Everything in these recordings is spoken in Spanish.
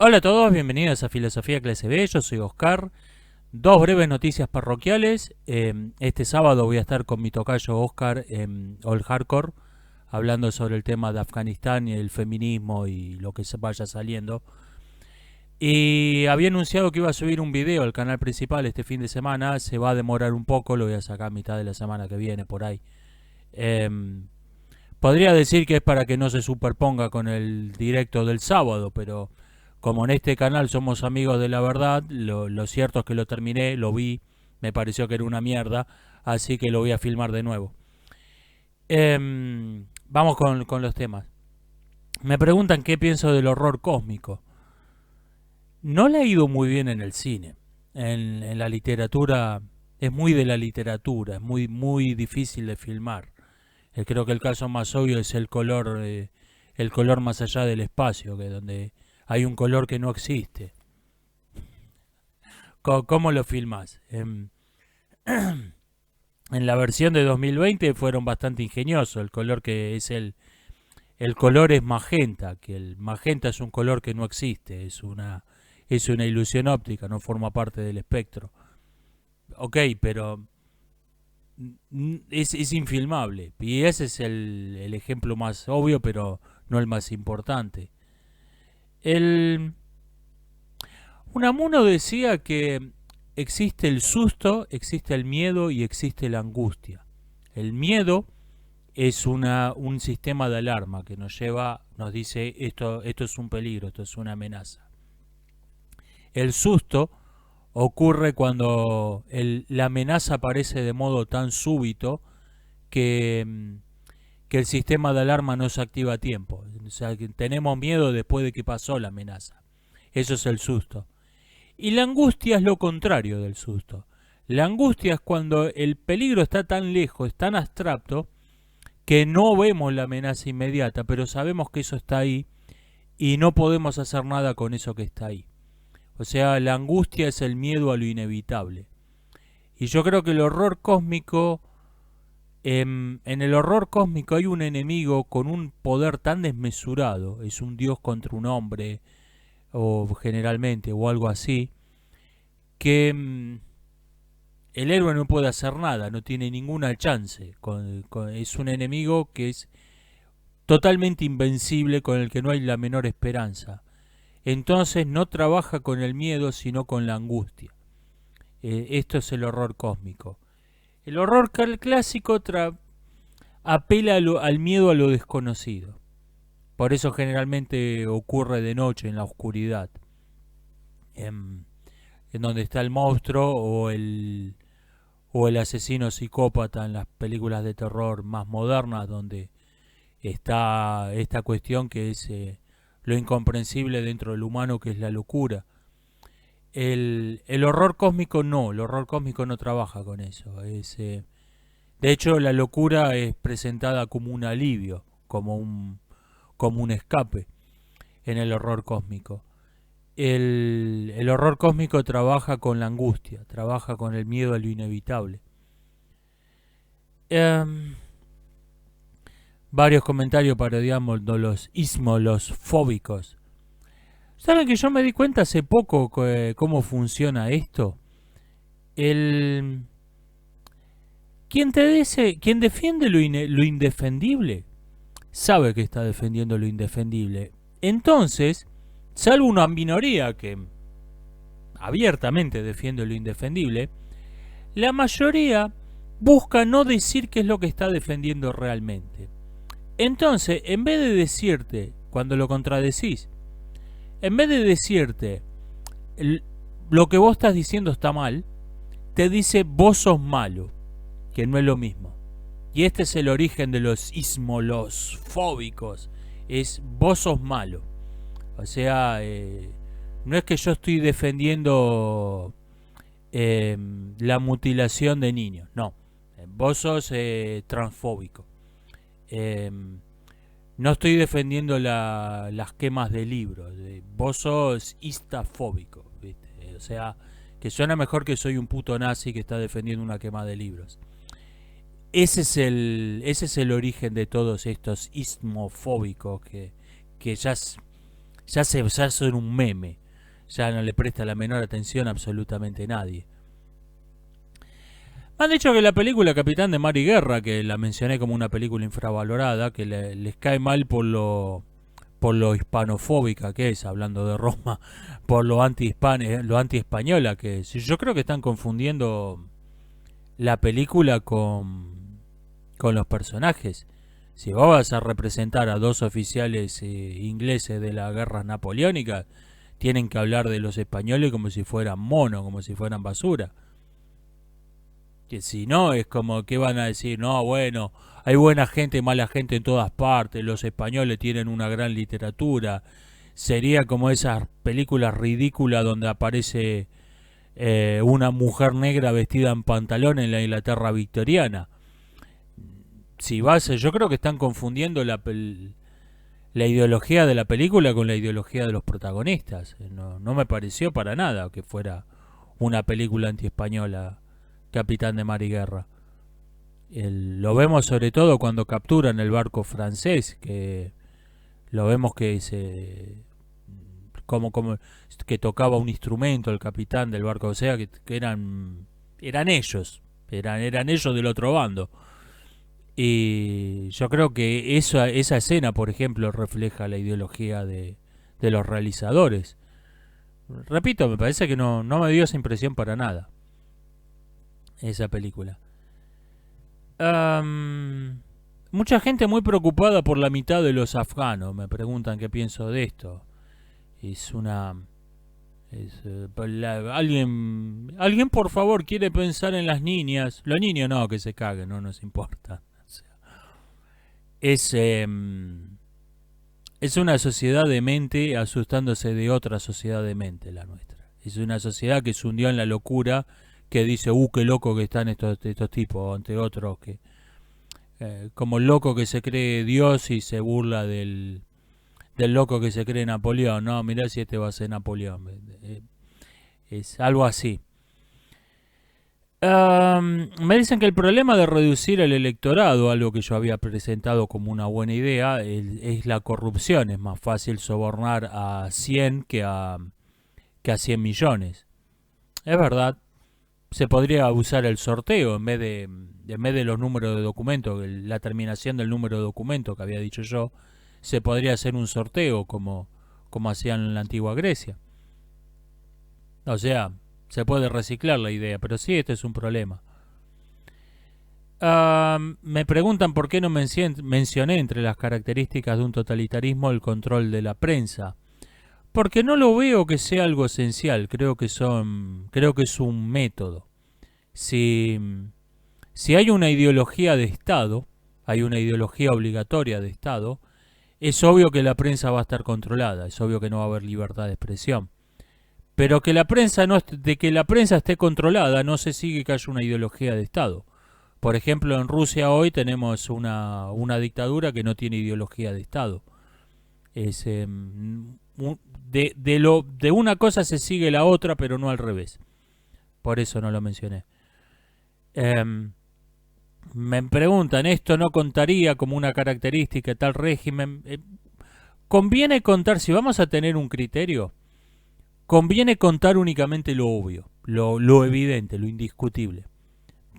Hola a todos, bienvenidos a Filosofía Clase B, yo soy Oscar. Dos breves noticias parroquiales. Este sábado voy a estar con mi tocayo Oscar en All Hardcore, hablando sobre el tema de Afganistán y el feminismo y lo que se vaya saliendo. Y había anunciado que iba a subir un video al canal principal este fin de semana. Se va a demorar un poco, lo voy a sacar a mitad de la semana que viene, por ahí. Em, Podría decir que es para que no se superponga con el directo del sábado, pero como en este canal somos amigos de la verdad, lo cierto es que lo terminé, lo vi, me pareció que era una mierda, así que lo voy a filmar de nuevo. Vamos con los temas. Me preguntan qué pienso del horror cósmico. No le ha ido muy bien en el cine. En la literatura, es muy de la literatura, es muy difícil de filmar. Creo que el caso más obvio es el color más allá del espacio, que donde hay un color que no existe. ¿Cómo lo filmas? En la versión de 2020 fueron bastante ingeniosos. El color que es el color es magenta, que el magenta es un color que no existe, es una ilusión óptica, no forma parte del espectro. Ok, pero es infilmable. Y ese es el ejemplo más obvio, pero no el más importante. El Unamuno decía que existe el susto, existe el miedo y existe la angustia. El miedo es un sistema de alarma que nos lleva, nos dice esto es un peligro, esto es una amenaza. El susto ocurre cuando la amenaza aparece de modo tan súbito que, que el sistema de alarma no se activa a tiempo. O sea, que tenemos miedo después de que pasó la amenaza. Eso es el susto. Y la angustia es lo contrario del susto. La angustia es cuando el peligro está tan lejos, es tan abstracto, que no vemos la amenaza inmediata, pero sabemos que eso está ahí y no podemos hacer nada con eso que está ahí. O sea, la angustia es el miedo a lo inevitable. Y yo creo que el horror cósmico, en el horror cósmico hay un enemigo con un poder tan desmesurado, es un dios contra un hombre, o generalmente, o algo así, que el héroe no puede hacer nada, no tiene ninguna chance. Es un enemigo que es totalmente invencible, con el que no hay la menor esperanza. Entonces no trabaja con el miedo, sino con la angustia. Esto es el horror cósmico. El horror clásico apela al miedo a lo desconocido. Por eso generalmente ocurre de noche, en la oscuridad, en, en donde está el monstruo o el asesino psicópata en las películas de terror más modernas, donde está esta cuestión que es lo incomprensible dentro del humano, que es la locura. El horror cósmico no, el horror cósmico no trabaja con eso. De hecho, la locura es presentada como un alivio, como un escape en el horror cósmico. El horror cósmico trabaja con la angustia, trabaja con el miedo a lo inevitable. Um, Varios comentarios parodiando los ismos fóbicos. ¿Saben que yo me di cuenta hace poco cómo funciona esto? El quien defiende lo indefendible sabe que está defendiendo lo indefendible. Entonces, salvo una minoría que abiertamente defiende lo indefendible, la mayoría busca no decir qué es lo que está defendiendo realmente. Entonces, en vez de decirte, cuando lo contradecís, en vez de decirte lo que vos estás diciendo está mal, te dice vos sos malo, que no es lo mismo. Y este es el origen de los ismos fóbicos, es vos sos malo. O sea, no es que yo estoy defendiendo la mutilación de niños, no. Vos sos transfóbico. Eh, no estoy defendiendo las quemas de libros. Vos sos istafóbico, ¿viste? O sea, que suena mejor que soy un puto nazi que está defendiendo una quema de libros. Ese es el origen de todos estos ismofóbicos que ya ya son un meme, ya no le presta la menor atención a absolutamente nadie. Han dicho que la película Capitán de Mar y Guerra, que la mencioné como una película infravalorada, que les cae mal por lo hispanofóbica que es, hablando de Roma, por lo anti-española que es. Yo creo que están confundiendo la película con los personajes. Si vos vas a representar a dos oficiales ingleses de la guerra napoleónica, tienen que hablar de los españoles como si fueran monos, como si fueran basura. Que si no, es como que van a decir, no, bueno, hay buena gente y mala gente en todas partes, los españoles tienen una gran literatura. Sería como esas películas ridículas donde aparece una mujer negra vestida en pantalón en la Inglaterra victoriana. Si vas, yo creo que están confundiendo la ideología de la película con la ideología de los protagonistas. No me pareció para nada que fuera una película anti-española, Capitán de Mar y Guerra. Lo vemos sobre todo cuando capturan el barco francés, que lo vemos que como que tocaba un instrumento el capitán del barco, o sea que eran ellos, eran ellos del otro bando. Y yo creo que esa escena, por ejemplo, refleja la ideología de los realizadores. Repito, me parece que no me dio esa impresión para nada, esa película. Mucha gente muy preocupada por la mitad de los afganos. Me preguntan qué pienso de esto. Es una... alguien por favor quiere pensar en las niñas. Los niños no, que se caguen, no nos importa. O sea, es, es una sociedad demente asustándose de otra sociedad demente, la nuestra. Es una sociedad que se hundió en la locura, que dice, qué loco que están estos tipos, entre otros, que como el loco que se cree Dios y se burla del loco que se cree Napoleón. No, mirá si este va a ser Napoleón. Es algo así. Me dicen que el problema de reducir el electorado, algo que yo había presentado como una buena idea, es la corrupción. Es más fácil sobornar a 100 que a 100 millones. Es verdad. Se podría usar el sorteo en vez de los números de documento, la terminación del número de documento que había dicho yo, se podría hacer un sorteo como hacían en la antigua Grecia. O sea, se puede reciclar la idea, pero sí, este es un problema. Me preguntan por qué no mencioné entre las características de un totalitarismo el control de la prensa. Porque no lo veo que sea algo esencial, creo que es un método. Si, si hay una ideología de Estado, hay una ideología obligatoria de Estado, es obvio que la prensa va a estar controlada, es obvio que no va a haber libertad de expresión. Pero que la prensa de que la prensa esté controlada no se sigue que haya una ideología de Estado. Por ejemplo, en Rusia hoy tenemos una dictadura que no tiene ideología de Estado. Es, de una cosa se sigue la otra, pero no al revés. Por eso no lo mencioné. Me preguntan, ¿esto no contaría como una característica de tal régimen? Conviene contar, si vamos a tener un criterio, conviene contar únicamente lo obvio, lo evidente, lo indiscutible.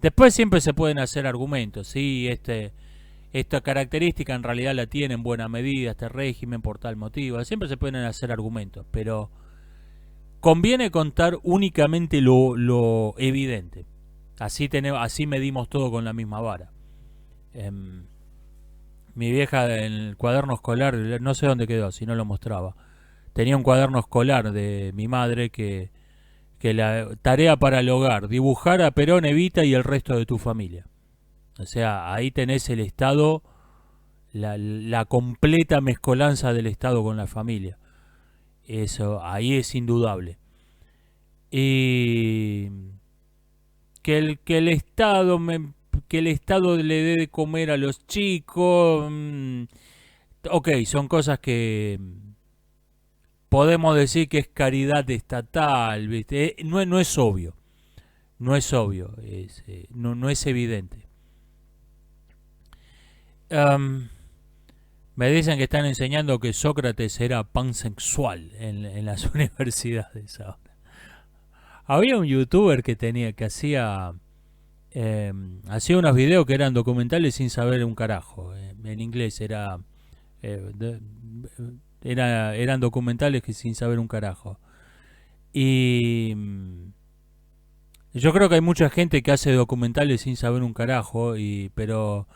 Después siempre se pueden hacer argumentos, sí, esta característica en realidad la tiene en buena medida este régimen por tal motivo, siempre se pueden hacer argumentos, pero conviene contar únicamente lo evidente. Así medimos todo con la misma vara. Mi vieja en el cuaderno escolar, no sé dónde quedó, si no lo mostraba. Tenía un cuaderno escolar de mi madre que la tarea para el hogar, dibujar a Perón, Evita y el resto de tu familia. O sea, ahí tenés el Estado, la completa mezcolanza del Estado con la familia. Eso, ahí es indudable. Y que el Estado que el Estado le dé de comer a los chicos. Ok, son cosas que podemos decir que es caridad estatal, ¿viste? No es obvio. No es obvio. No es evidente. Um, Me dicen que están enseñando que Sócrates era pansexual en las universidades ahora. Había un youtuber que hacía unos videos que eran documentales sin saber un carajo. En inglés eh, de- eran documentales que sin saber un carajo. Y yo creo que hay mucha gente que hace documentales sin saber un carajo, pero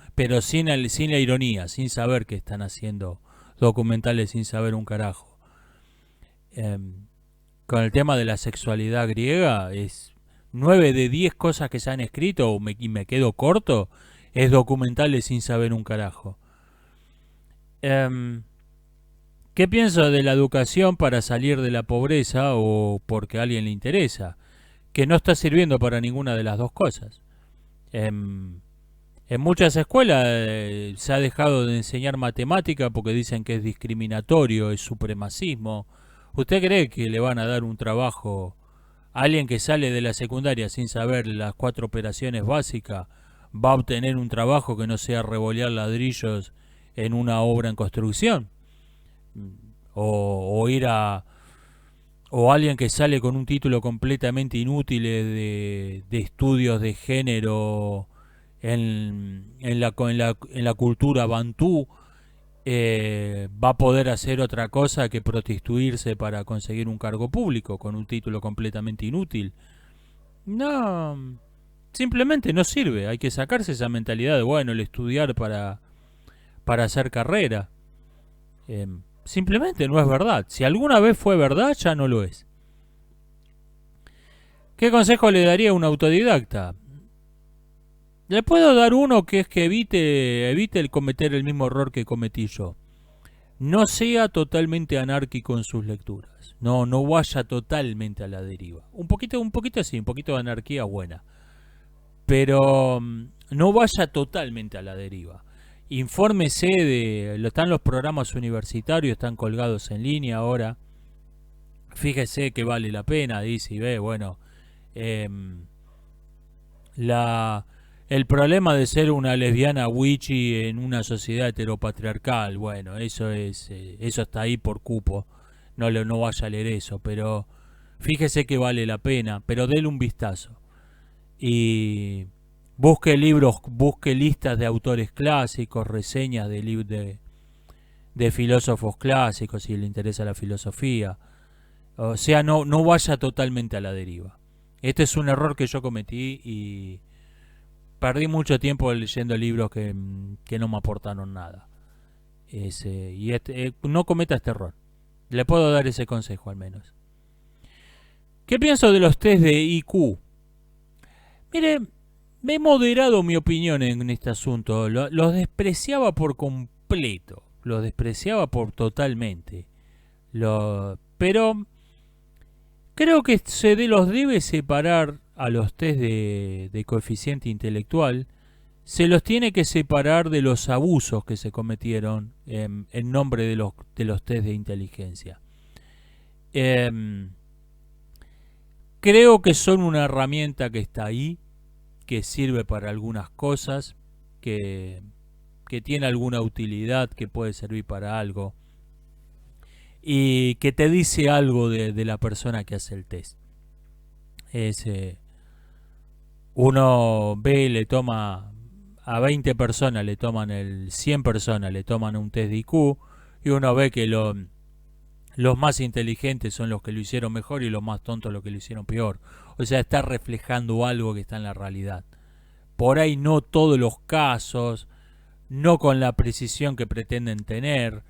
sin la ironía, sin saber que están haciendo documentales sin saber un carajo. Em, con el tema de la sexualidad griega, es 9 de 10 cosas que se han escrito, y me quedo corto, es documentales sin saber un carajo. Em, ¿Qué pienso de la educación para salir de la pobreza o porque a alguien le interesa? Que no está sirviendo para ninguna de las dos cosas. En, en muchas escuelas se ha dejado de enseñar matemática porque dicen que es discriminatorio, es supremacismo. ¿Usted cree que le van a dar un trabajo a alguien que sale de la secundaria sin saber las 4 operaciones básicas? ¿Va a obtener un trabajo que no sea revolear ladrillos en una obra en construcción? O ir a, o alguien que sale con un título completamente inútil de estudios de género en la cultura bantú, va a poder hacer otra cosa que prostituirse para conseguir un cargo público con un título completamente inútil. No, simplemente no sirve. Hay que sacarse esa mentalidad de, bueno, el estudiar para hacer carrera. Simplemente no es verdad. Si alguna vez fue verdad, ya no lo es. ¿Qué consejo le daría a un autodidacta? Le puedo dar uno que es que evite el cometer el mismo error que cometí yo. No sea totalmente anárquico en sus lecturas. No vaya totalmente a la deriva. Un poquito así, un poquito de anarquía buena. Pero no vaya totalmente a la deriva. Infórmese están los programas universitarios, están colgados en línea ahora. Fíjese que vale la pena, dice y ve, bueno, em, la, el problema de ser una lesbiana witchy en una sociedad heteropatriarcal, bueno, eso está ahí por cupo. No vaya a leer eso, pero fíjese que vale la pena, pero dele un vistazo. Y busque libros, busque listas de autores clásicos, reseñas de filósofos clásicos si le interesa la filosofía. O sea, no vaya totalmente a la deriva. Este es un error que yo cometí y perdí mucho tiempo leyendo libros que no me aportaron nada. No cometa este error. Le puedo dar ese consejo al menos. ¿Qué pienso de los test de IQ? Mire, me he moderado mi opinión en este asunto. Los despreciaba por completo. Los despreciaba por totalmente. Pero creo que los debe separar a los test de coeficiente intelectual. Se los tiene que separar de los abusos que se cometieron en nombre de los test de inteligencia. Em, Creo que son una herramienta que está ahí, que sirve para algunas cosas, que, que tiene alguna utilidad, que puede servir para algo y que te dice algo de la persona que hace el test. Es, Uno ve y le toma a 20 personas, 100 personas le toman un test de IQ y uno ve que los más inteligentes son los que lo hicieron mejor y los más tontos los que lo hicieron peor. O sea, está reflejando algo que está en la realidad. Por ahí no todos los casos, no con la precisión que pretenden tener,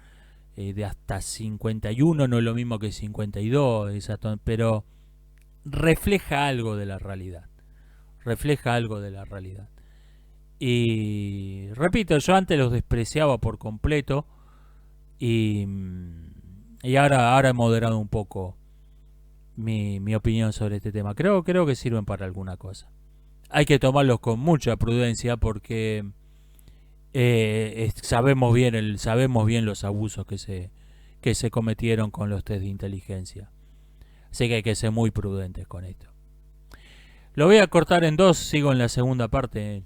de hasta 51 no es lo mismo que 52, pero refleja algo de la realidad. Refleja algo de la realidad. Y repito, yo antes los despreciaba por completo y, ahora he moderado un poco mi opinión sobre este tema. Creo que sirven para alguna cosa. Hay que tomarlos con mucha prudencia porque sabemos bien los abusos que se cometieron con los test de inteligencia. Así que hay que ser muy prudentes con esto. Lo voy a cortar en dos, sigo en la segunda parte